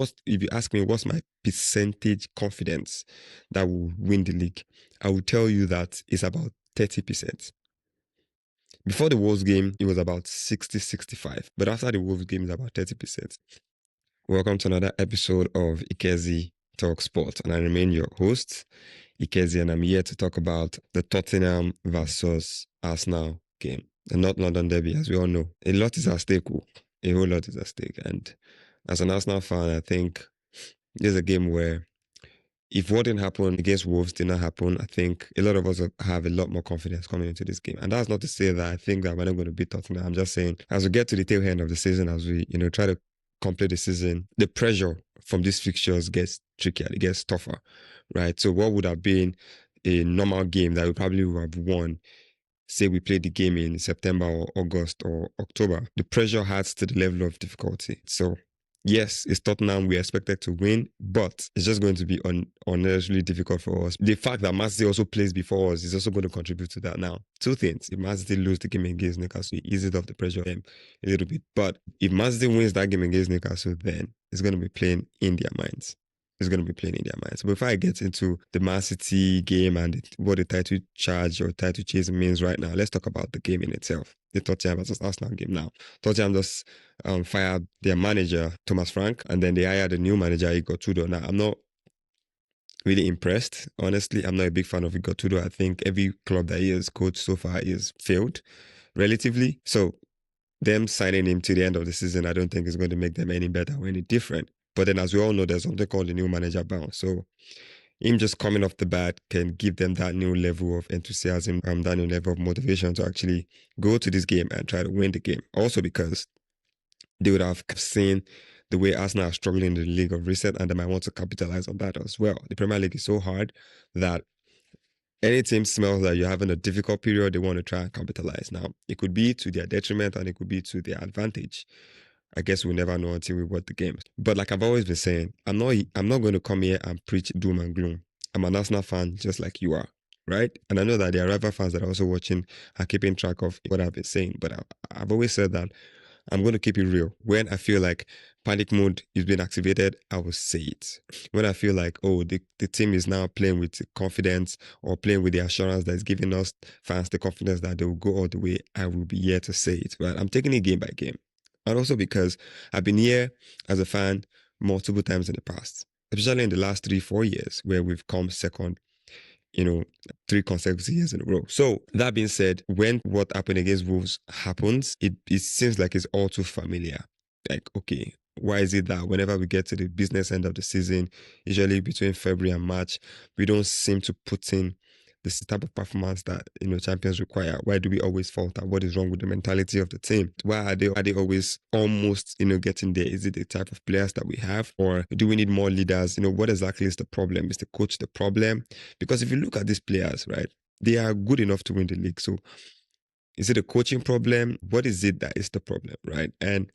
if you ask me what's my percentage confidence that we'll win the league, I will tell you that it's about 30%. Before the Wolves game, it was about 60-65. But after the Wolves game, it's about 30%. Welcome to another episode of Ikezy Talksport. And I remain your host, Ikezy, and I'm here to talk about the Tottenham versus Arsenal game. The North London derby, as we all know. A lot is at stake. A whole lot is at stake. And as an Arsenal fan, I think there's a game where if what didn't happen against Wolves did not happen, I think a lot of us have a lot more confidence coming into this game. And that's not to say that I think that we're not going to beat Tottenham. I'm just saying, as we get to the tail end of the season, as we try to complete the season, the pressure from these fixtures gets trickier. It gets tougher, right? So what would have been a normal game that we probably would have won, say we played the game in September or August or October, the pressure adds to the level of difficulty. So yes, it's Tottenham. We expected to win, but it's just going to be unnecessarily difficult for us. The fact that Man City also plays before us is also going to contribute to that now. Two things. If Man City lose the game against Newcastle, it eases off the pressure on them a little bit. But if Man City wins that game against Newcastle, then it's going to be playing in their minds. It's going to be playing in their minds. So before I get into the Man City game and what the title charge or title chase means right now, let's talk about the game in itself. The Tottenham versus Arsenal game now. Tottenham just fired their manager, Thomas Frank, and then they hired a new manager, Igor Tudor. Now, I'm not really impressed. Honestly, I'm not a big fan of Igor Tudor. I think every club that he has coached so far is failed, relatively. So them signing him to the end of the season, I don't think is going to make them any better or any different. But then, as we all know, there's something called the new manager bounce. So him just coming off the bat can give them that new level of enthusiasm, that new level of motivation to actually go to this game and try to win the game. Also because they would have seen the way Arsenal are struggling in the league of recent, and they might want to capitalize on that as well. The Premier League is so hard that any team smells that you're having a difficult period, they want to try and capitalize. Now, it could be to their detriment and it could be to their advantage. I guess we'll never know until we watch the games. But like I've always been saying, I'm not going to come here and preach doom and gloom. I'm an Arsenal fan just like you are, right? And I know that there are rival fans that are also watching and keeping track of what I've been saying. But I've always said that I'm going to keep it real. When I feel like panic mode is being activated, I will say it. When I feel like, oh, the team is now playing with confidence or playing with the assurance that is giving us fans the confidence that they will go all the way, I will be here to say it. Right? I'm taking it game by game. And also because I've been here as a fan multiple times in the past, especially in the last 3-4 years where we've come second, 3 consecutive years in a row. So that being said, when what happened against Wolves happens, it seems like it's all too familiar. Like, okay, why is it that whenever we get to the business end of the season, usually between February and March, we don't seem to put in this type of performance that champions require? Why do we always falter? What is wrong with the mentality of the team? Why are they always almost getting there? Is it the type of players that we have, or do we need more leaders? What exactly is the problem? Is the coach the problem? Because if you look at these players, right, they are good enough to win the league. So is it a coaching problem? What is it that is the problem, right? And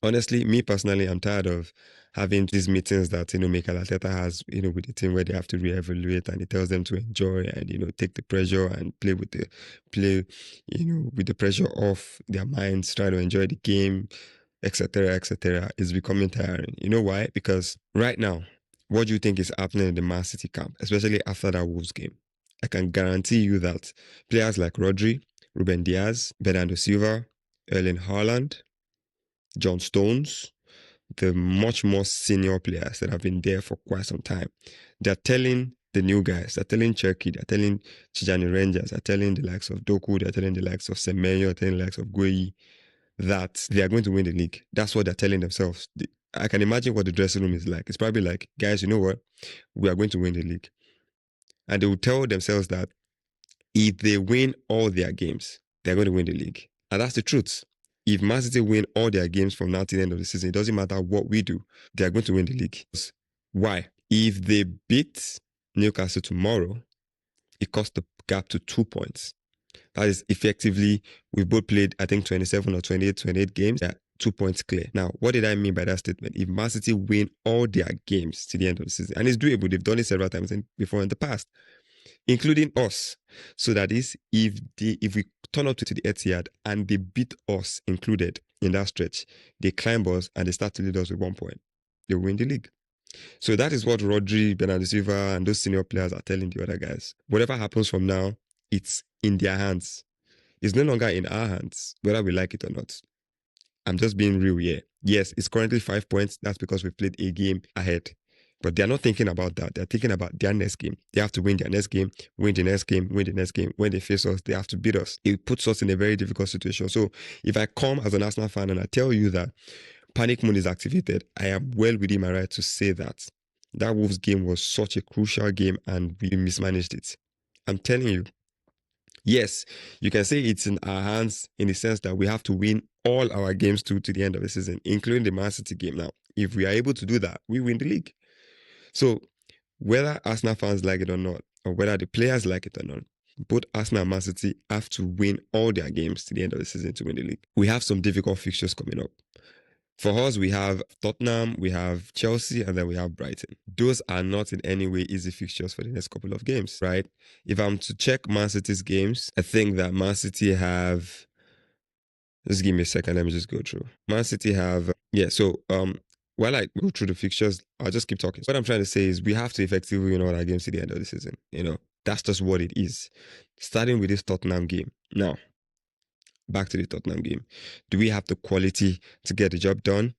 honestly, me personally, I'm tired of having these meetings that Mikel Arteta has, with the team where they have to reevaluate and he tells them to enjoy and take the pressure and play with the pressure off their minds, try to enjoy the game, etc., etc. Is becoming tiring. You know why? Because right now, what do you think is happening in the Man City camp, especially after that Wolves game? I can guarantee you that players like Rodri, Ruben Diaz, Bernardo Silva, Erling Haaland, John Stones, the much more senior players that have been there for quite some time, they're telling the new guys, they're telling Cherki, they're telling Tijani Rangers, they're telling the likes of Doku, they're telling the likes of Semenyo, they're telling the likes of Gueyi that they are going to win the league. That's what they're telling themselves. I can imagine what the dressing room is like. It's probably like, guys, you know what? We are going to win the league. And they will tell themselves that if they win all their games, they're going to win the league. And that's the truth. If Man City win all their games from now to the end of the season, it doesn't matter what we do, they are going to win the league. Why? If they beat Newcastle tomorrow, it cuts the gap to 2 points. That is effectively, we both played, I think, 27 or 28 games. Yeah, 2 points clear. Now, what did I mean by that statement? If Man City win all their games to the end of the season, and it's doable, they've done it several times before in the past, including us. So that is, if we turn up to the Etihad and they beat us included in that stretch, they climb us and they start to lead us with 1 point. they win the league. So that is what Rodri, Bernardo Silva, and those senior players are telling the other guys. Whatever happens from now, it's in their hands. It's no longer in our hands, whether we like it or not. I'm just being real here. Yes, it's currently 5 points. That's because we played a game ahead. But they're not thinking about that. They're thinking about their next game. They have to win their next game, win the next game, win the next game. When they face us, they have to beat us. It puts us in a very difficult situation. So if I come as an Arsenal fan and I tell you that panic mode is activated, I am well within my right to say that. That Wolves game was such a crucial game and we mismanaged it. I'm telling you, yes, you can say it's in our hands in the sense that we have to win all our games to the end of the season, including the Man City game. Now, if we are able to do that, we win the league. So, whether Arsenal fans like it or not, or whether the players like it or not, both Arsenal and Man City have to win all their games to the end of the season to win the league. We have some difficult fixtures coming up. For us, we have Tottenham, we have Chelsea, and then we have Brighton. Those are not in any way easy fixtures for the next couple of games, right? If I'm to check Man City's games, I think that Man City have. Just give me a second. Let me just go through. Man City have. While I go through the fixtures, I'll just keep talking. What I'm trying to say is we have to effectively win all our games to the end of the season. That's just what it is. Starting with this Tottenham game. Now, back to the Tottenham game. Do we have the quality to get the job done?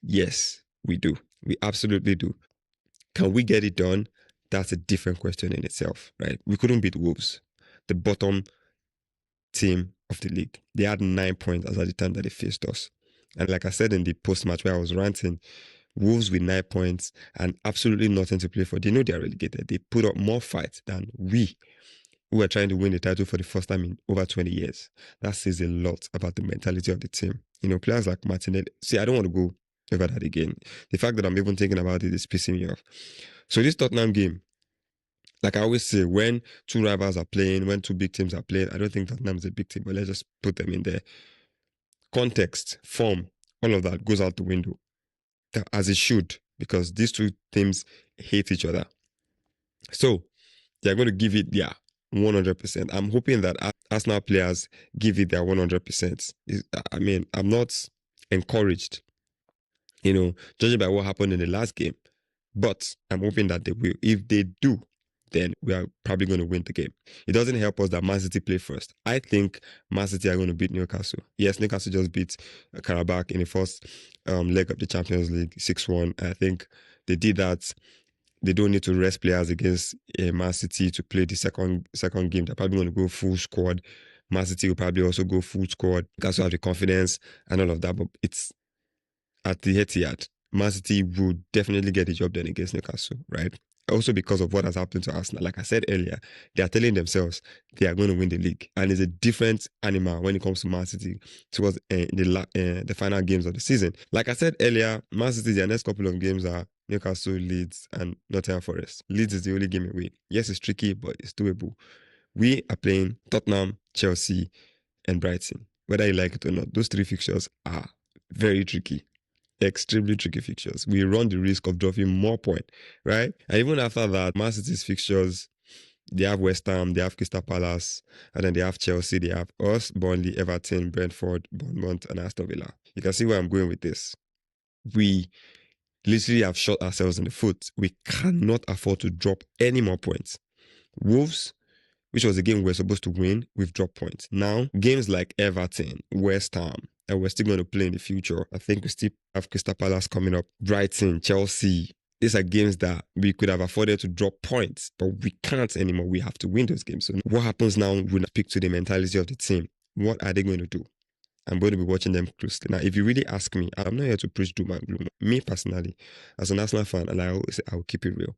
Yes, we do. We absolutely do. Can we get it done? That's a different question in itself, right? We couldn't beat Wolves, the bottom team of the league. They had 9 points as at the time that they faced us. And like I said in the post-match where I was ranting, Wolves with 9 points and absolutely nothing to play for. They know they're relegated. They put up more fight than we, who are trying to win the title for the first time in over 20 years. That says a lot about the mentality of the team. Players like Martinelli. See, I don't want to go over that again. The fact that I'm even thinking about it is pissing me off. So this Tottenham game, like I always say, when two rivals are playing, when two big teams are playing, I don't think Tottenham is a big team, but let's just put them in there. Context, form, all of that goes out the window, as it should, because these two teams hate each other. So they're going to give it their 100%. I'm hoping that Arsenal players give it their 100%. I mean, I'm not encouraged, judging by what happened in the last game, but I'm hoping that they will. If they do, then we are probably going to win the game. It doesn't help us that Man City play first. I think Man City are going to beat Newcastle. Yes, Newcastle just beat Karabakh in the first leg of the Champions League 6-1. I think they did that. They don't need to rest players against Man City to play the second game. They're probably going to go full squad. Man City will probably also go full squad. Newcastle have the confidence and all of that, but it's at the Etihad. Man City would definitely get the job done against Newcastle, right? Also because of what has happened to Arsenal. Like I said earlier, they are telling themselves they are going to win the league. And it's a different animal when it comes to Man City towards the final games of the season. Like I said earlier, Man City, their next couple of games are Newcastle, Leeds, and Nottingham Forest. Leeds is the only game away. Yes, it's tricky, but it's doable. We are playing Tottenham, Chelsea, and Brighton. Whether you like it or not, those three fixtures are very tricky. Extremely tricky fixtures. We run the risk of dropping more points, right? And even after that, Man City's fixtures, they have West Ham, they have Crystal Palace, and then they have Chelsea, they have us, Burnley, Everton, Brentford, Bournemouth, and Aston Villa. You can see where I'm going with this. We literally have shot ourselves in the foot. We cannot afford to drop any more points. Wolves, which was a game we're supposed to win, we've dropped points. Now, games like Everton, West Ham, and we're still going to play in the future. I think we still have Crystal Palace coming up, Brighton, Chelsea. These are games that we could have afforded to drop points, but we can't anymore. We have to win those games. So what happens now will speak to the mentality of the team. What are they going to do? I'm going to be watching them closely. Now, if you really ask me, I'm not here to preach doom and gloom. Me personally, as an Arsenal fan, and I always say, I'll keep it real.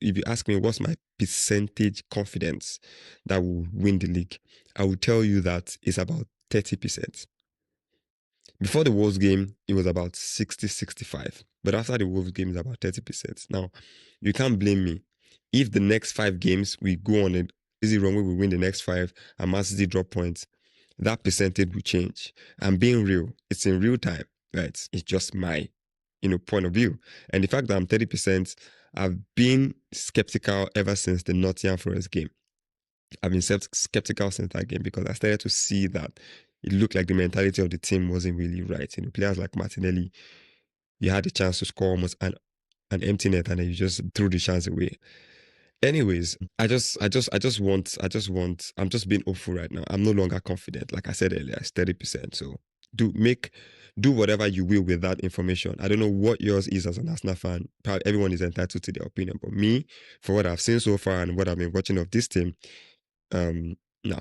If you ask me what's my percentage confidence that we'll win the league, I will tell you that it's about 30%. Before the Wolves game, it was about 60-65. But after the Wolves game, it's about 30%. Now, you can't blame me. If the next 5 games we go on an easy run where we win the next 5 and Man City drop points, that percentage will change. I'm being real. It's in real time, right? It's just my, point of view. And the fact that I'm 30%, I've been skeptical ever since the Nottingham Forest game. I've been skeptical since that game because I started to see that it looked like the mentality of the team wasn't really right. Players like Martinelli, You had the chance to score almost an empty net, and then you just threw the chance away. Anyways, I'm just being hopeful right now. I'm no longer confident. Like I said earlier, it's 30%. So do make do whatever you will with that information. I don't know what yours is as an Arsenal fan. Probably everyone is entitled to their opinion. But me, for what I've seen so far and what I've been watching of this team, no,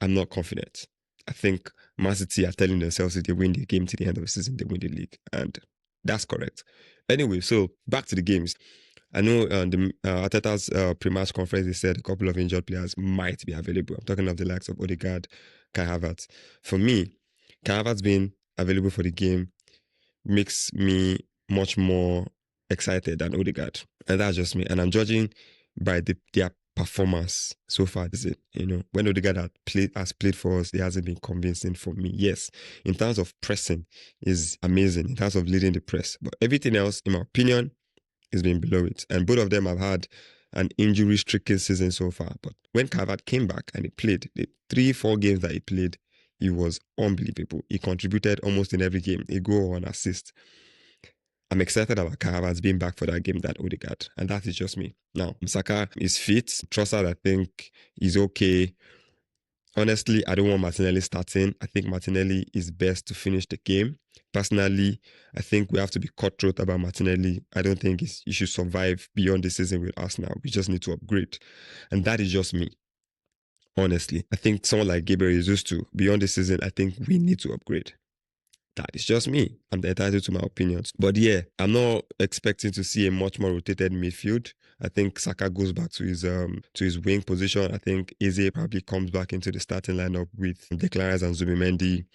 I'm not confident. I think Man City are telling themselves if they win the game to the end of the season, they win the league. And that's correct. Anyway, so back to the games. I know the Arteta's pre-match conference, they said a couple of injured players might be available. I'm talking of the likes of Odegaard, Kai Havertz. For me, Kai Havertz being available for the game makes me much more excited than Odegaard. And that's just me. And I'm judging by their performance so far this is, when Odegaard has played for us, he hasn't been convincing for me. Yes, in terms of pressing is amazing, in terms of leading the press. But everything else, in my opinion, has been below it. And both of them have had an injury-stricken season so far. But when Calvert came back and he played, the 3-4 games that he played, he was unbelievable. He contributed almost in every game. A goal or an assist. I'm excited about Calvert's being back for that game than Odegaard. And that is just me. Now, Saka is fit. Trossard, I think, is okay. Honestly, I don't want Martinelli starting. I think Martinelli is best to finish the game. Personally, I think we have to be cutthroat about Martinelli. I don't think he should survive beyond the season with us now. We just need to upgrade. And that is just me. Honestly, I think someone like Gabriel Jesus to beyond the season, I think we need to upgrade. That is just me. I'm entitled to my opinions. But yeah, I'm not expecting to see a much more rotated midfield. I think Saka goes back to his wing position. I think Eze probably comes back into the starting lineup with Declan Rice and Zubimendi.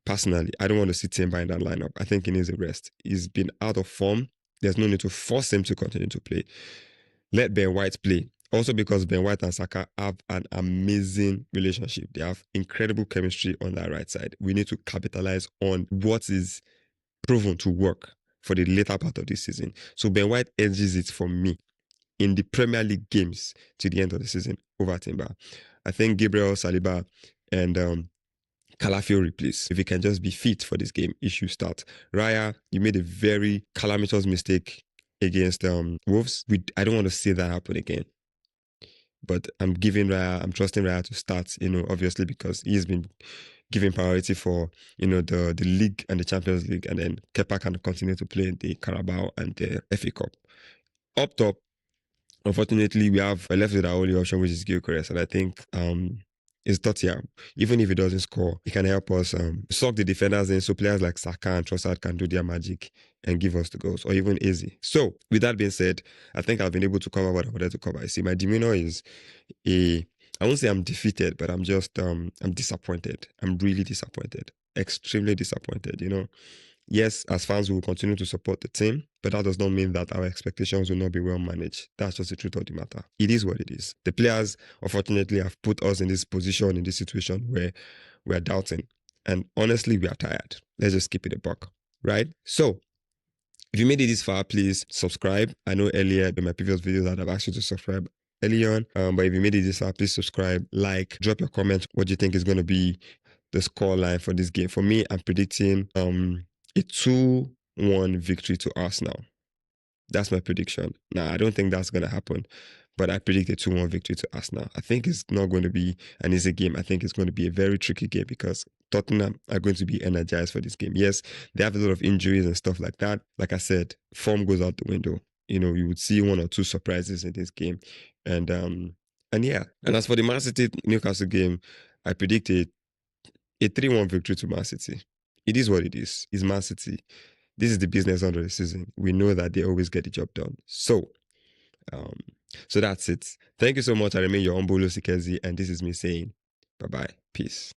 Personally, I don't want to see Timber in that lineup. I think he needs a rest. He's been out of form. There's no need to force him to continue to play. Let Ben White play. Also because Ben White and Saka have an amazing relationship. They have incredible chemistry on that right side. We need to capitalize on what is proven to work for the later part of this season. So Ben White edges it for me in the Premier League games to the end of the season over Timber. I think Gabriel Saliba and Calafio replace. If he can just be fit for this game, he should start. Raya, you made a very calamitous mistake against Wolves. I don't want to see that happen again. But I'm trusting Raya to start, obviously because he's been given priority for, the league and the Champions League, and then Kepa can continue to play in the Carabao and the FA Cup. Up top, unfortunately, we have left with our only option, which is Gyökeres, and I think it's Tottenham. Even if he doesn't score, he can help us suck the defenders in, so players like Saka and Trossard can do their magic and give us the goals, or even Eze. So, with that being said, I think I've been able to cover what I wanted to cover. I see my demeanor is I won't say I'm defeated, but I'm just I'm disappointed. I'm really disappointed. Extremely disappointed, Yes, as fans, we will continue to support the team, but that does not mean that our expectations will not be well managed. That's just the truth of the matter. It is what it is. The players, unfortunately, have put us in this position, in this situation where we are doubting. And honestly, we are tired. Let's just keep it a buck, right? So, if you made it this far, please subscribe. I know earlier in my previous videos that I've asked you to subscribe early on, but if you made it this far, please subscribe, like, drop your comment. What do you think is going to be the score line for this game? For me, I'm predicting a 2-1 victory to Arsenal. That's my prediction. Now, I don't think that's going to happen, but I predict a 2-1 victory to Arsenal. I think it's not going to be an easy game. I think it's going to be a very tricky game because Tottenham are going to be energized for this game. Yes, they have a lot of injuries and stuff like that. Like I said, form goes out the window. You would see 1 or 2 surprises in this game. And yeah. And as for the Man City Newcastle game, I predict a 3-1 victory to Man City. It is what it is. It's Man City. This is the business under the season. We know that they always get the job done. So that's it. Thank you so much. I remain your humble Ikezy, and this is me saying bye-bye. Peace.